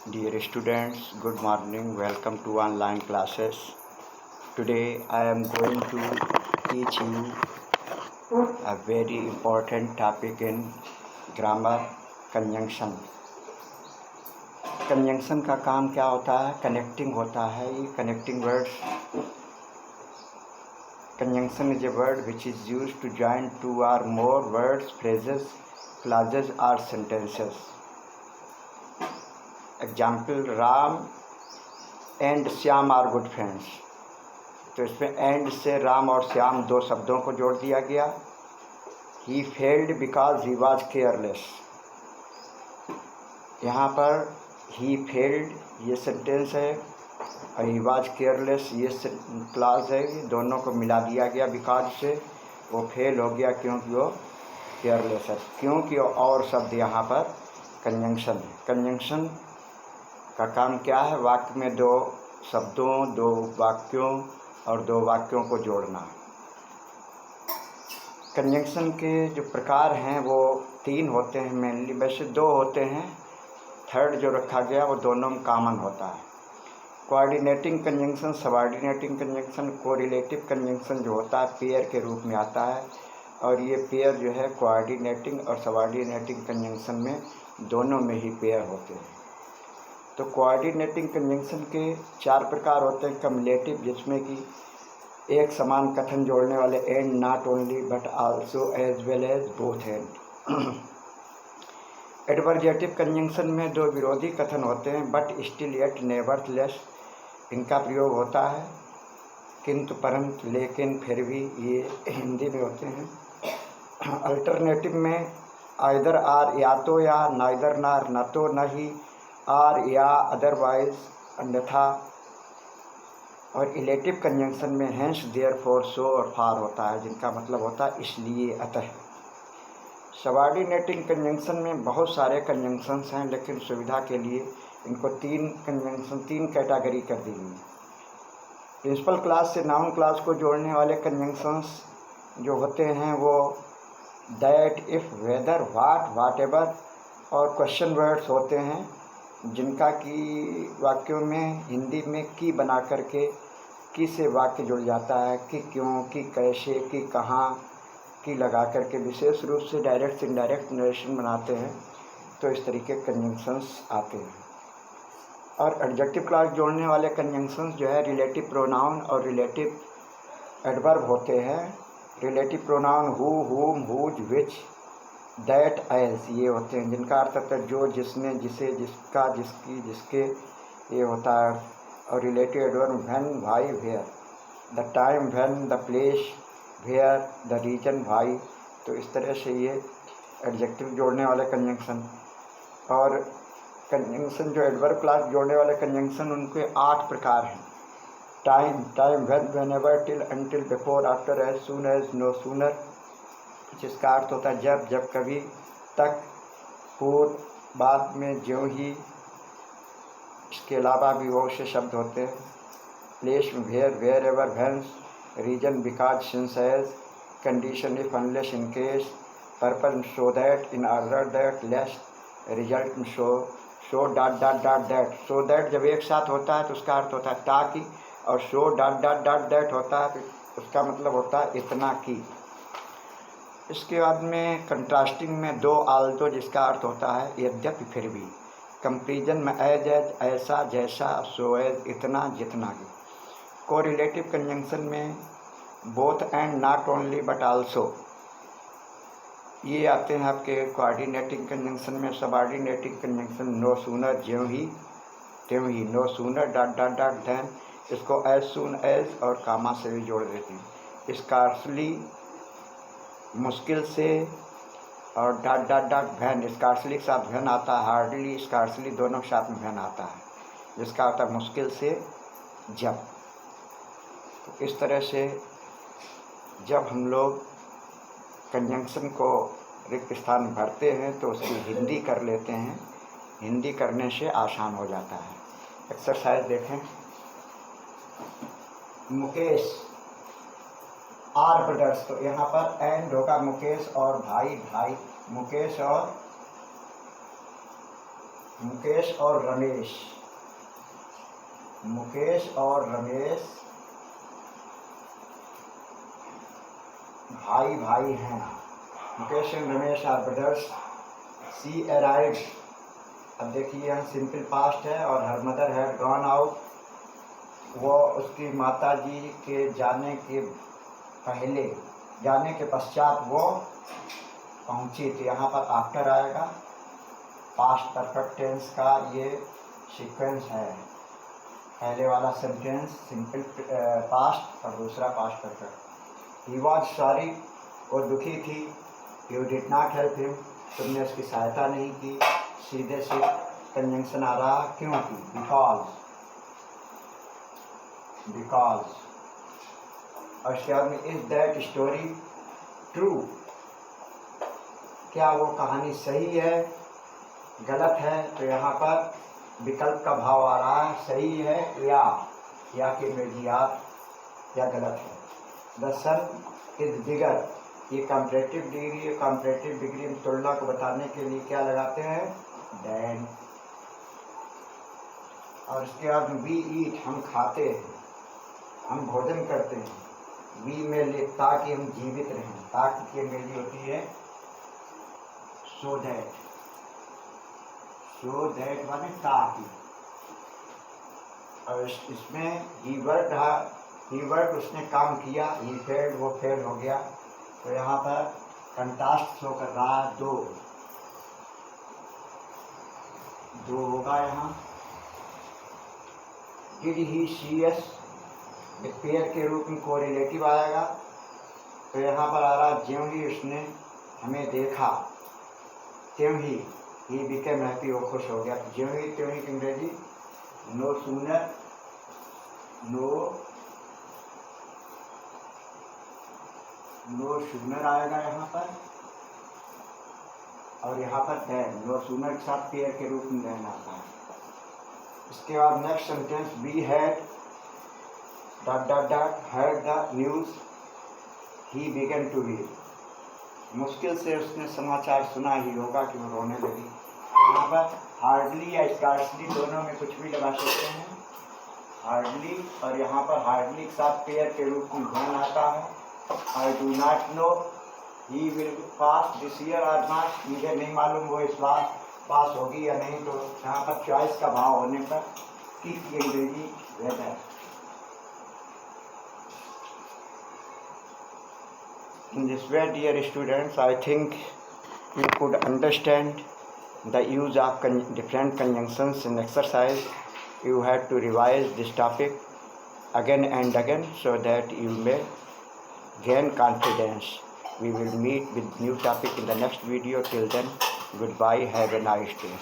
Dear students, good morning. Welcome to online classes. Today I am going to teach you a very important topic in grammar, conjunction. Conjunction का काम क्या होता है? Connecting होता है. ये connecting words. Conjunction is a word which is used to join two or more words, phrases, clauses or sentences. Example, Ram and Shyam are good friends. तो इसमें एंड से राम और श्याम दो शब्दों को जोड़ दिया गया. He failed because he was careless. यहाँ पर ही फेल्ड ये सेंटेंस है और ही वॉज केयरलेस ये क्लॉज है. ये दोनों को मिला दिया गया. बिकॉज से वो फेल हो गया क्योंकि वो केयरलेस है. क्योंकि और शब्द यहाँ पर कंजंक्शन है. कंजंक्शन का काम क्या है? वाक्य में दो शब्दों, दो वाक्यों और दो वाक्यों को जोड़ना. कंजंक्शन के जो प्रकार हैं वो तीन होते हैं मेनली. वैसे दो होते हैं, थर्ड जो रखा गया वो दोनों में कॉमन होता है. Coordinating conjunction, subordinating conjunction. Correlative conjunction जो होता है पेयर के रूप में आता है और ये पेयर जो है कोऑर्डिनेटिंग और सबऑर्डिनेटिंग कंजंक्शन में दोनों में ही पेयर होते हैं. तो कोऑर्डिनेटिंग कंजंक्शन के चार प्रकार होते हैं. कम्युलेटिव, जिसमें कि एक समान कथन जोड़ने वाले and, not only but also, as well as, both and. Adversative conjunction में दो विरोधी कथन होते हैं, बट स्टिल येट नेवरथलेस. इनका प्रयोग होता है किंतु परंतु, लेकिन, फिर भी. ये हिंदी में होते हैं. अल्टरनेटिव में आइदर आर या तो या, नाइदर नार न तो नहीं, आर या, अदरवाइज अन्यथा. और इलेटिव कंजंक्शन में हैंस, देयरफॉर, सो और फार होता है, जिनका मतलब होता है इसलिए, अतः. सबऑर्डिनेटिंग कंजंक्शन में बहुत सारे कंजंक्शंस हैं, लेकिन सुविधा के लिए इनको तीन कैटेगरी कर दी गई. प्रिंसिपल क्लास से नाउन क्लास को जोड़ने वाले कंजंक्शंस जो होते हैं वो that, if, whether, what, whatever और क्वेश्चन वर्ड्स होते हैं, जिनका कि वाक्यों में हिंदी में की बना करके की से वाक्य जुड़ जाता है. कि क्यों, कि कैसे, कि कहाँ, की लगा करके विशेष रूप से डायरेक्ट से इनडायरेक्ट नरेशन बनाते हैं. तो इस तरीके कंजंक्शंस आते हैं. और एडजेक्टिव क्लास जोड़ने वाले कंजंक्शंस जो है रिलेटिव प्रोनाउन और रिलेटिव एडवर्ब होते हैं. रिलेटिव प्रोनाउन हु, हुम, हुज, विच, दैट, एज ये होते हैं, जिनका अर्थ होता है जो, जिसने, जिसे, जिसका, जिसकी, जिसके, ये होता है. और relative adverb when, why, where. The time, when, the place, where, the reason, why. तो इस तरह से ये एडजेक्टिव जोड़ने वाले कंजंक्शन. और कंजंक्शन जो एडवर्ब क्लास जोड़ने वाले कंजंक्शन, उनके 8 प्रकार हैं. Time, when, whenever, till, until, before, after, as soon as, no sooner, जिसका अर्थ होता है जब, जब कभी, तक, पूर्व, बाद में, ज्यों ही. इसके अलावा भी बहुत से शब्द होते हैं. प्लेस में where, wherever, whence. Reason, because, since, as. Condition, if, unless, in case. Purpose, so that, in order that, lest. Result, so dot dot dot that. So that जब एक साथ होता है तो उसका अर्थ होता है ताकि, और show dot dot dot that होता है तो उसका मतलब होता है इतना की. इसके बाद में कंट्रास्टिंग में दो, आल्दो, जिसका अर्थ होता है यद्यपि, फिर भी. कंपैरिजन में एज, ऐसा, जैसा, सो एज, इतना, जितना की. कोरिलेटिव कंजंक्शन में both and, not only but also, ये आते हैं आपके कोऑर्डिनेटिंग कंजंक्शन में. सबऑर्डिनेटिंग कंजंक्शन नो सूनर, ज्यों ही, त्यों ही. No sooner dot dot dot then, इसको एज सून एज और कामा से भी जोड़ देते हैं. स्कार्सली, मुश्किल से, और dot dot dot when. Scarcely के साथ वैन आता है. हार्डली, स्कार्सली दोनों के साथ में वैन आता है, जिसका होता है मुश्किल से, जब. तो इस तरह से जब हम लोग कंजंक्शन को रिक्त स्थान भरते हैं तो उसकी हिंदी कर लेते हैं. हिंदी करने से आसान हो जाता है. एक्सरसाइज देखें. मुकेश आर ब्रदर्स, तो यहाँ पर एंड होगा मुकेश और भाई, भाई, मुकेश और मुकेश और रमेश, मुकेश और रमेश भाई भाई हैं। Mukesh and Ramesh are brothers. She arrived, अब देखिए यहाँ सिंपल पास्ट है और her mother had gone out, वो उसकी माता जी के जाने के पहले, जाने के पश्चात वो पहुंची थी। यहाँ पर आफ्टर आएगा। पास्ट परफेक्ट टेंस का ये सीक्वेंस है। पहले वाला सेंटेंस सिंपल पास्ट और दूसरा past perfect. He was sorry, वो दुखी थी। You did not help him, तुमने उसकी सहायता नहीं की। सीधे से कंजंक्शन आ रहा, क्यों की? Because, because. और उसके बाद में इज दैट स्टोरी ट्रू, क्या वो कहानी सही है गलत है? तो यहाँ पर विकल्प का भाव आ रहा है, सही है या कि मेजियात या गलत है। द सन इज बिगर, ये कंपैरेटिव डिग्री है। कंपैरेटिव डिग्री में तुलना को बताने के लिए क्या लगाते हैं? देन। और इसके बाद वी ईट, हम खाते हैं, हम भोजन करते हैं। वी में ले, ताकि हम जीवित रहें। ताकि की अंग्रेजी होती है सो दैट, सो दैट माने ताकि। और इसमें ही वर्क उसने काम किया। ही फेल्ड, वो फेल हो गया। तो यहाँ पर कंट्रास्ट शो कर रहा है, दो होगा यहाँ। डिड ही सी एस, एक पेयर के रूप में कोरिलेटिव आएगा। तो यहाँ पर आ रहा, ज्यों ही उसने हमें देखा त्यों ही बिकेम हैप्पी, वो खुश हो गया। ज्यों ही त्यों ही अंग्रेजी नो सूनर, नो सूनर आएगा यहाँ पर। और यहाँ पर देन, नो सूनर के साथ पेयर के रूप में देन आता है। इसके बाद next sentence, we had dot dot dot heard the news, he began to weep, मुश्किल से उसने समाचार सुना ही होगा कि वो रोने लगी। यहाँ पर हार्डली या स्कार्सली दोनों में कुछ भी लगा सकते हैं। हार्डली, और यहाँ पर हार्डली के साथ पेयर के रूप में धन आता है। I do not know he will pass this year और नॉट, मुझे नहीं मालूम वो इस बार पास होगी या नहीं। तो यहाँ पर चॉइस का भाव होने पर की अंग्रेजी weather. In this way, dear students, I think you could understand the use of different conjunctions in exercise. You have to revise this topic again and again so that you may gain confidence. We will meet with new topic in the next video. Till then, goodbye. Have a nice day.